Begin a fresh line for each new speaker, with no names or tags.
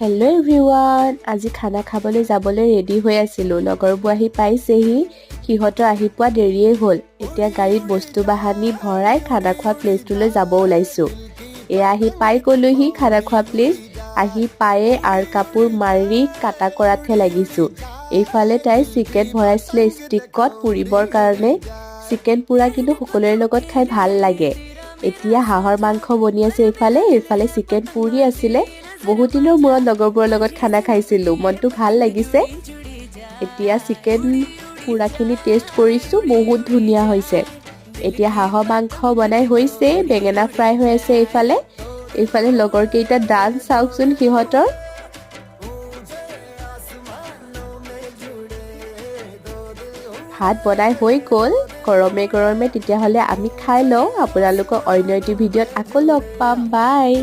Hello' everyone, আজি খানা খাবলৈ যাবলৈ ৰেডি হৈ আছিলোঁ। লগৰবোৰ আহি পাইছেহি, সিহঁতৰ আহি পোৱা দেৰিয়েই হ'ল। এতিয়া গাড়ীত বস্তু বাহানি ভৰাই খানা খোৱা প্লেচটোলৈ যাব ওলাইছোঁ। এয়া আহি পাই গ'লোহি খানা খোৱা প্লেচ। আহি পায়ে আৰ কাপোৰ মাৰি কাটা কৰাতহে লাগিছোঁ। এইফালে তাই চিকেন ভৰাইছিলে ষ্টিকত পুৰিবৰ কাৰণে। চিকেন পুৰা কিন্তু সকলোৰে লগত খাই ভাল লাগে। এতিয়া হাঁহৰ মাংস বনি আছে এইফালে চিকেন পুৰি আছিলে। বহুত দিনৰ মূৰত লগৰবোৰৰ লগত খানা খাইছিলোঁ, মনটো ভাল লাগিছে। এতিয়া চিকেন পুৰাখিনি টেষ্ট কৰিছোঁ, বহুত ধুনীয়া হৈছে। এতিয়া হাঁহৰ মাংস বনাই হৈছে, বেঙেনা ফ্ৰাই হৈ আছে এইফালে লগৰকেইটা ডান্স চাওকচোন সিহঁতৰ। ভাত বনাই হৈ গ'ল, গৰমে গৰমে। তেতিয়াহ'লে আমি খাই লওঁ। আপোনালোকক অন্য এটি ভিডিঅ'ত আকৌ লগ পাম, বাই।